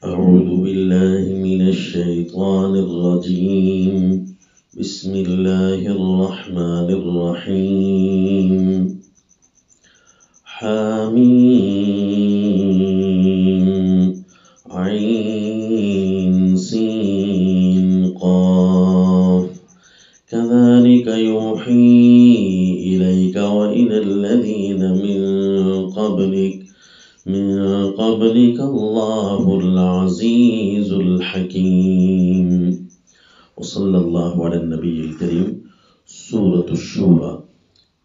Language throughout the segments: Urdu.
أعوذ بالله من الشيطان الرجيم. بسم الله الرحمن الرحيم. حميم عين سين قاف كذلك يوحي إليك وإلى الذين من قبلك الله العزيز الحكيم. وصلی اللہ علی النبی الکریم. سورۃ الشورى،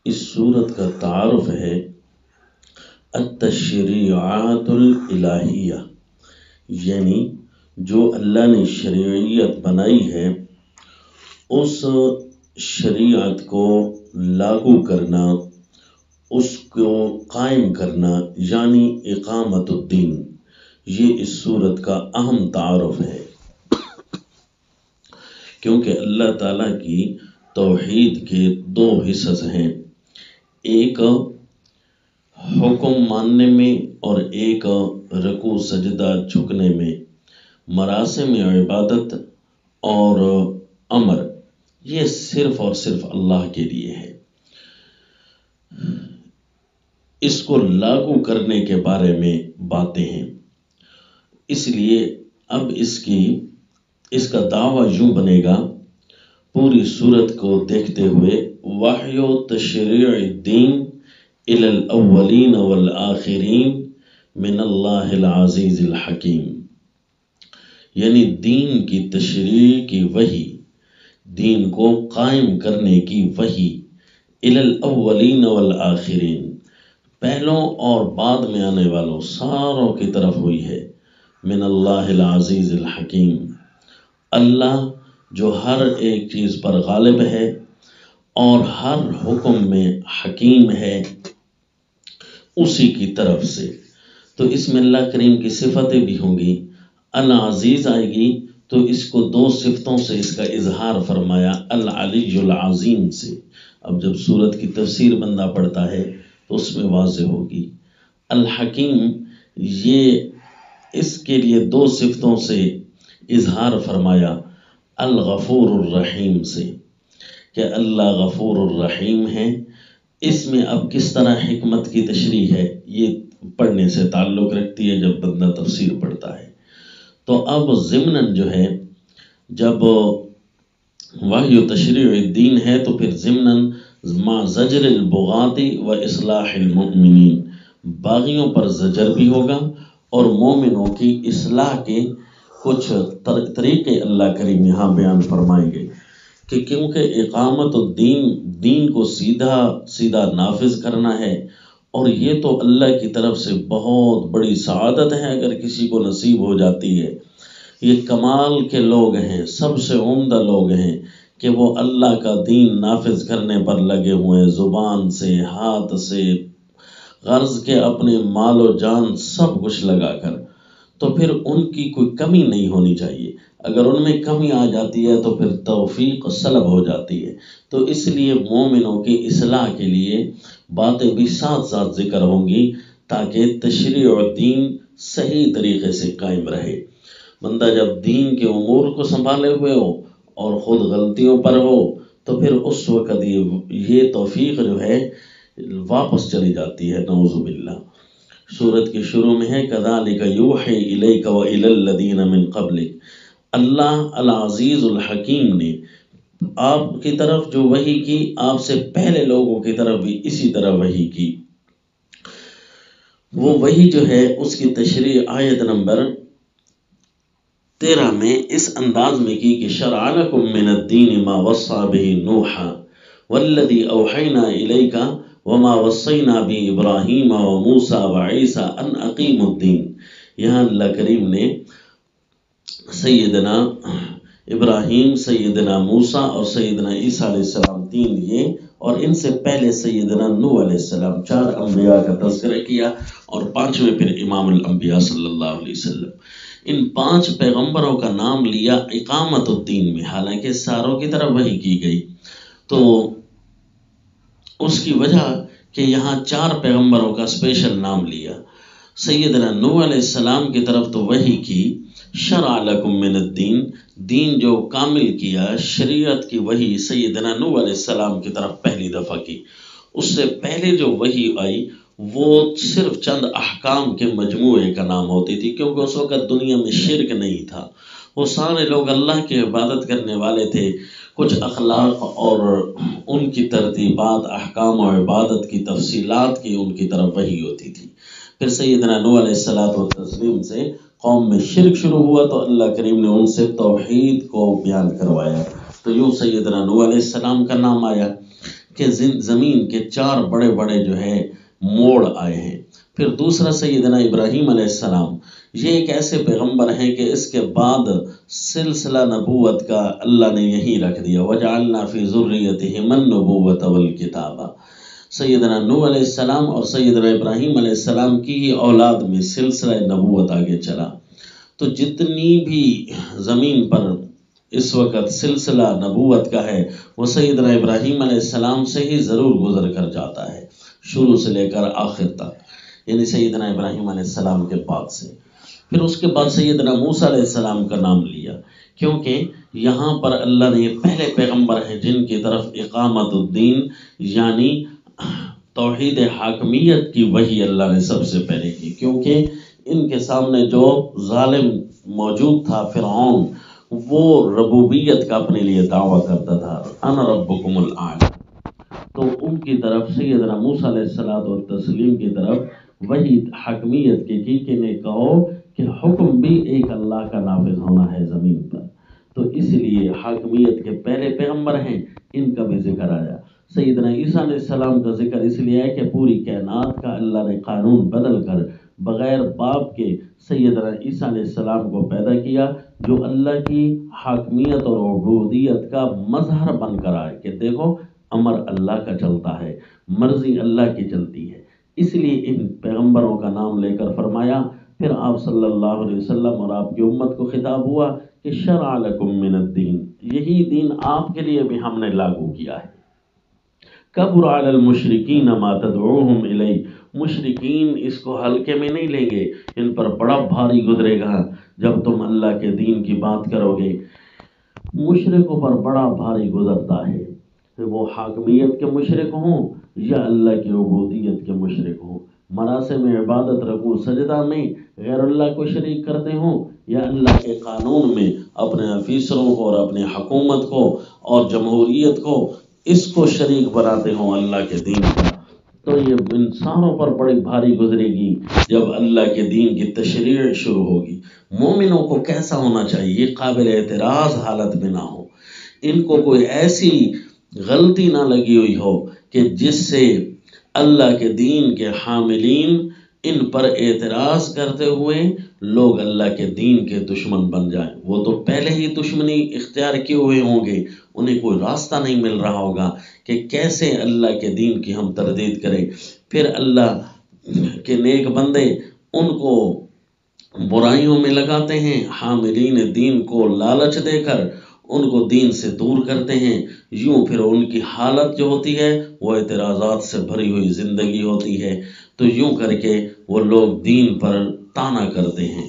اس سورت کا تعارف ہے التشریعات الالہیہ، یعنی جو اللہ نے شریعت بنائی ہے اس شریعت کو لاگو کرنا، اس کو قائم کرنا، یعنی اقامت الدین. یہ اس سورت کا اہم تعارف ہے، کیونکہ اللہ تعالیٰ کی توحید کے دو حصص ہیں، ایک حکم ماننے میں اور ایک رکوع سجدہ جھکنے میں، مراسم عبادت اور امر، یہ صرف اور صرف اللہ کے لیے ہے. اس کو لاگو کرنے کے بارے میں باتیں ہیں. اس لیے اب اس کا دعویٰ یوں بنے گا پوری صورت کو دیکھتے ہوئے: وحی و تشریع الدین الی الاولین والآخرین من اللہ العزیز الحکیم، یعنی دین کی تشریع کی وحی، دین کو قائم کرنے کی وحی، الی الاولین والآخرین، پہلوں اور بعد میں آنے والوں ساروں کی طرف ہوئی ہے. من اللہ العزیز الحکیم، اللہ جو ہر ایک چیز پر غالب ہے اور ہر حکم میں حکیم ہے، اسی کی طرف سے. تو اس میں اللہ کریم کی صفتیں بھی ہوں گی. العزیز آئے گی تو اس کو دو صفتوں سے اس کا اظہار فرمایا، العلی العظیم سے. اب جب سورت کی تفسیر بندہ پڑھتا ہے تو اس میں واضح ہوگی. الحکیم، یہ اس کے لیے دو صفتوں سے اظہار فرمایا، الغفور الرحیم سے، کہ اللہ غفور الرحیم ہے. اس میں اب کس طرح حکمت کی تشریح ہے یہ پڑھنے سے تعلق رکھتی ہے جب بندہ تفسیر پڑھتا ہے. تو اب ضمناً جو ہے، جب وحی و تشریع الدین ہے تو پھر ضمناً ما زجر البغاة و اصلاح المؤمنین، باغیوں پر زجر بھی ہوگا اور مومنوں کی اصلاح کے کچھ طریقے اللہ کریم یہاں بیان فرمائیں گے، کہ کیونکہ اقامت الدین، دین کو سیدھا سیدھا نافذ کرنا ہے، اور یہ تو اللہ کی طرف سے بہت بڑی سعادت ہے اگر کسی کو نصیب ہو جاتی ہے. یہ کمال کے لوگ ہیں، سب سے عمدہ لوگ ہیں کہ وہ اللہ کا دین نافذ کرنے پر لگے ہوئے ہیں، زبان سے، ہاتھ سے، غرض کے اپنے مال و جان سب کچھ لگا کر. تو پھر ان کی کوئی کمی نہیں ہونی چاہیے. اگر ان میں کمی آ جاتی ہے تو پھر توفیق سلب ہو جاتی ہے. تو اس لیے مومنوں کی اصلاح کے لیے باتیں بھی ساتھ ساتھ ذکر ہوں گی تاکہ تشریع الدین صحیح طریقے سے قائم رہے. بندہ جب دین کے امور کو سنبھالے ہوئے ہو اور خود غلطیوں پر ہو تو پھر اس وقت یہ توفیق جو ہے واپس چلی جاتی ہے، نعوذ باللہ. سورت کے شروع میں ہے کذالک یوحی الیک وإلی الذین من قبلک، اللہ العزیز الحکیم نے آپ کی طرف جو وحی کی، آپ سے پہلے لوگوں کی طرف بھی اسی طرح وحی کی. وہ وحی جو ہے اس کی تشریح آیت نمبر 13 میں اس انداز میں کی کہ شرع لکم من الدین ما وصى به نوحا والذی اوحینا الیک وما وصینا به ابراہیم وموسیٰ وعیسیٰ ان اقیموا الدین. یہاں اللہ کریم نے سیدنا ابراہیم، سیدنا موسیٰ اور سیدنا عیسیٰ علیہ السلام تین لیے، اور ان سے پہلے سیدنا نوح علیہ السلام، 4 انبیاء کا تذکرہ کیا، اور 5ویں پھر امام الانبیاء صلی اللہ علیہ وسلم. ان 5 پیغمبروں کا نام لیا اقامت الدین میں، حالانکہ ساروں کی طرف وحی کی گئی. تو اس کی وجہ کہ یہاں 4 پیغمبروں کا اسپیشل نام لیا. سیدنا نوح علیہ السلام کی طرف تو وحی کی، شرع لکم من الدین، دین جو کامل کیا، شریعت کی وحی سیدنا نوح علیہ السلام کی طرف پہلی دفعہ کی۔ اس سے پہلے جو وحی آئی وہ صرف چند احکام کے مجموعے کا نام ہوتی تھی، کیونکہ اس وقت دنیا میں شرک نہیں تھا، وہ سارے لوگ اللہ کی عبادت کرنے والے تھے۔ کچھ اخلاق اور ان کی ترتیبات، احکام و عبادت کی تفصیلات کی ان کی طرف وحی ہوتی تھی۔ پھر سیدنا نوح علیہ السلام سے قوم میں شرک شروع ہوا تو اللہ کریم نے ان سے توحید کو بیان کروایا، تو یوں سیدنا نوح علیہ السلام کا نام آیا کہ زمین کے 4 بڑے بڑے جو ہے موڑ آئے ہیں۔ پھر دوسرا سیدنا ابراہیم علیہ السلام، یہ ایک ایسے پیغمبر ہیں کہ اس کے بعد سلسلہ نبوت کا اللہ نے یہی رکھ دیا، وَجَعَلْنَا فِي ذُرِّيَّتِهِمَ النُّبُوَّةَ وَالْكِتَابَ۔ سیدنا نوح علیہ السلام اور سیدنا ابراہیم علیہ السلام کی ہی اولاد میں سلسلہ نبوت آگے چلا، تو جتنی بھی زمین پر اس وقت سلسلہ نبوت کا ہے وہ سیدنا ابراہیم علیہ السلام سے ہی ضرور گزر کر جاتا ہے، شروع سے لے کر آخر تک، یعنی سیدنا ابراہیم علیہ السلام کے بعد سے۔ پھر اس کے بعد سیدنا موسیٰ علیہ السلام کا نام لیا، کیونکہ یہاں پر اللہ نے یہ پہلے پیغمبر ہیں جن کی طرف اقامت الدین یعنی توحید حاکمیت کی وحی اللہ نے سب سے پہلے کی، کیونکہ ان کے سامنے جو ظالم موجود تھا فرعون، وہ ربوبیت کا اپنے لیے دعویٰ کرتا تھا، انا ربکم الاعلی، تو ان کی طرف سیدنا موسیٰ علیہ السلام کی طرف وہی حاکمیت کی کہ انہیں کہو کہ حکم بھی ایک اللہ کا نافذ ہونا ہے زمین پر، تو اس لیے حاکمیت کے پہلے پیغمبر ہیں، ان کا بھی ذکر آیا۔ سیدنا عیسیٰ علیہ السلام کا ذکر اس لیے ہے کہ پوری کائنات کا اللہ نے قانون بدل کر بغیر باپ کے سیدنا عیسیٰ علیہ السلام کو پیدا کیا، جو اللہ کی حاکمیت اور عبودیت کا مظہر بن کر آئے کہ دیکھو امر اللہ کا چلتا ہے، مرضی اللہ کی چلتی ہے۔ اس لیے ان پیغمبروں کا نام لے کر فرمایا۔ پھر آپ صلی اللہ علیہ وسلم اور آپ کی امت کو خطاب ہوا کہ شرع لکم من الدین، یہی دین آپ کے لیے بھی ہم نے لاگو کیا ہے۔ کبر علی المشرکین ما تدعوہم الیہ، مشرکین اس کو ہلکے میں نہیں لیں گے، ان پر بڑا بھاری گزرے گا جب تم اللہ کے دین کی بات کرو گے۔ مشرکوں پر بڑا بھاری گزرتا ہے، وہ حاکمیت کے مشرک ہوں یا اللہ کی عبودیت کے مشرک ہوں، مراسم عبادت رکوع سجدہ میں غیر اللہ کو شریک کرتے ہوں یا اللہ کے قانون میں اپنے آفیسروں کو اور اپنے حکومت کو اور جمہوریت کو اس کو شریک بناتے ہوں اللہ کے دین کا، تو یہ انسانوں پر بڑی بھاری گزرے گی جب اللہ کے دین کی تشریع شروع ہوگی۔ مومنوں کو کیسا ہونا چاہیے؟ یہ قابل اعتراض حالت میں نہ ہو، ان کو کوئی ایسی غلطی نہ لگی ہوئی ہو کہ جس سے اللہ کے دین کے حاملین ان پر اعتراض کرتے ہوئے لوگ اللہ کے دین کے دشمن بن جائیں۔ وہ تو پہلے ہی دشمنی اختیار کیے ہوئے ہوں گے، انہیں کوئی راستہ نہیں مل رہا ہوگا کہ کیسے اللہ کے دین کی ہم تردید کریں۔ پھر اللہ کے نیک بندے ان کو برائیوں میں لگاتے ہیں، حاملین دین کو لالچ دے کر ان کو دین سے دور کرتے ہیں، یوں پھر ان کی حالت جو ہوتی ہے وہ اعتراضات سے بھری ہوئی زندگی ہوتی ہے، تو یوں کر کے وہ لوگ دین پر طعنہ کرتے ہیں۔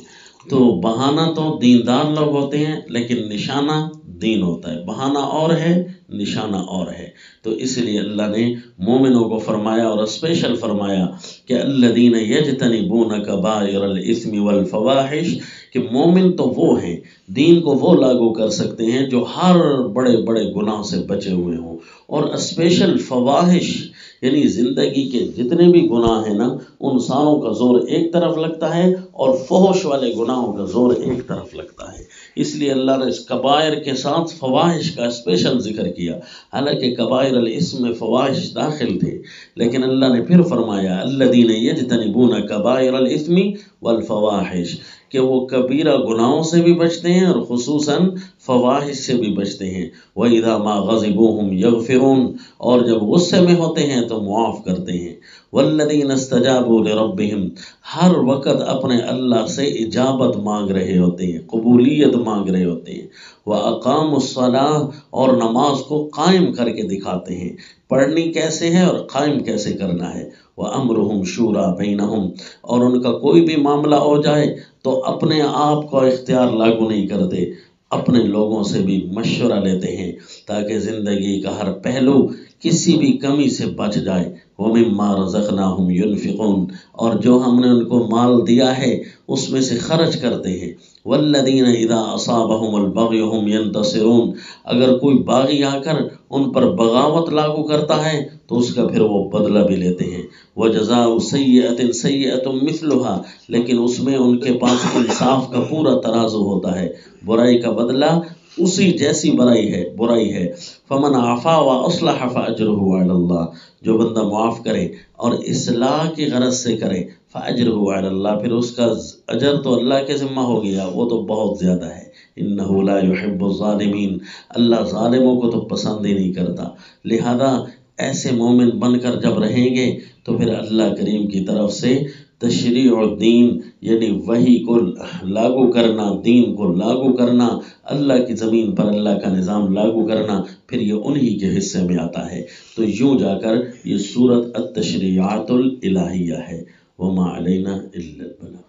تو بہانہ تو دیندار لوگ ہوتے ہیں لیکن نشانہ دین ہوتا ہے، بہانہ اور ہے نشانہ اور ہے، تو اس لیے اللہ نے مومنوں کو فرمایا اور اسپیشل فرمایا کہ الذین یجتنبون کبائر الاثم والفواحش، کہ مومن تو وہ ہیں، دین کو وہ لاگو کر سکتے ہیں جو ہر بڑے بڑے گناہ سے بچے ہوئے ہوں، اور اسپیشل فواحش یعنی زندگی کے جتنے بھی گناہ ہیں نا ان ساروں کا زور ایک طرف لگتا ہے اور فحش والے گناہوں کا زور ایک طرف لگتا ہے، اس لیے اللہ نے اس کبائر کے ساتھ فواحش کا اسپیشل ذکر کیا، حالانکہ کبائر الاسم میں فواحش داخل تھے، لیکن اللہ نے پھر فرمایا الذین یجتنبون کبائر الاسم والفواحش، کہ وہ کبیرہ گناہوں سے بھی بچتے ہیں اور خصوصاً فواحش سے بھی بچتے ہیں، وَإِذَا مَا غَضِبُوا هُمْ يَغْفِرُونَ، اور جب غصے میں ہوتے ہیں تو معاف کرتے ہیں، وَالَّذِينَ اسْتَجَابُوا لِرَبِّهِمْ، ہر وقت اپنے اللہ سے اجابت مانگ رہے ہوتے ہیں، قبولیت مانگ رہے ہوتے ہیں، وَأَقَامُوا الصَّلَاةَ، اور نماز کو قائم کر کے دکھاتے ہیں، پڑھنی کیسے ہے اور قائم کیسے کرنا ہے۔ وَأَمْرُهُمْ شُورَىٰ بَيْنَهُمْ، اور ان کا کوئی بھی معاملہ ہو جائے تو اپنے آپ کو اختیار لاگو نہیں کرتے، اپنے لوگوں سے بھی مشورہ لیتے ہیں تاکہ زندگی کا ہر پہلو کسی بھی کمی سے بچ جائے۔ وَمِمَّا رَزَقْنَاهُمْ يُنْفِقُونَ، اور جو ہم نے ان کو مال دیا ہے اس میں سے خرچ کرتے ہیں۔ وَالَّذِينَ إِذَا أَصَابَهُمُ الْبَغْيُ هُمْ يَنْتَصِرُونَ، اگر کوئی باغی آ کر ان پر بغاوت لاگو کرتا ہے تو اس کا پھر وہ بدلہ بھی لیتے ہیں۔ وَجَزَاءُ سَيِّئَةٍ سَيِّئَةٌ مِثْلُهَا، لیکن اس میں ان کے پاس انصاف کا پورا ترازو ہوتا ہے، برائی کا بدلہ اسی جیسی برائی ہے۔ فَمَنْ عَفَا وَأَصْلَحَ فَأَجْرُهُ عَلَى اللَّهِ، جو بندہ معاف کرے اور اصلاح کی غرض سے کرے، فَأَجْرُهُ عَلَى اللَّهِ، پھر اس کا اجر تو اللہ کے ذمہ ہو گیا، وہ تو بہت زیادہ ہے۔ إِنَّهُ لَا يُحِبُّ الظَّالِمِينَ، اللہ ظالموں کو تو پسند ہی نہیں کرتا۔ لہذا ایسے مومن بن کر جب رہیں گے تو پھر اللہ کریم کی طرف سے تشریع الدین یعنی وحی کو لاگو کرنا، دین کو لاگو کرنا، اللہ کی زمین پر اللہ کا نظام لاگو کرنا، پھر یہ انہی کے حصے میں آتا ہے۔ تو یوں جا کر یہ سورۃ التشریعات الالہیہ ہے۔ وما علینا الا البلاغ۔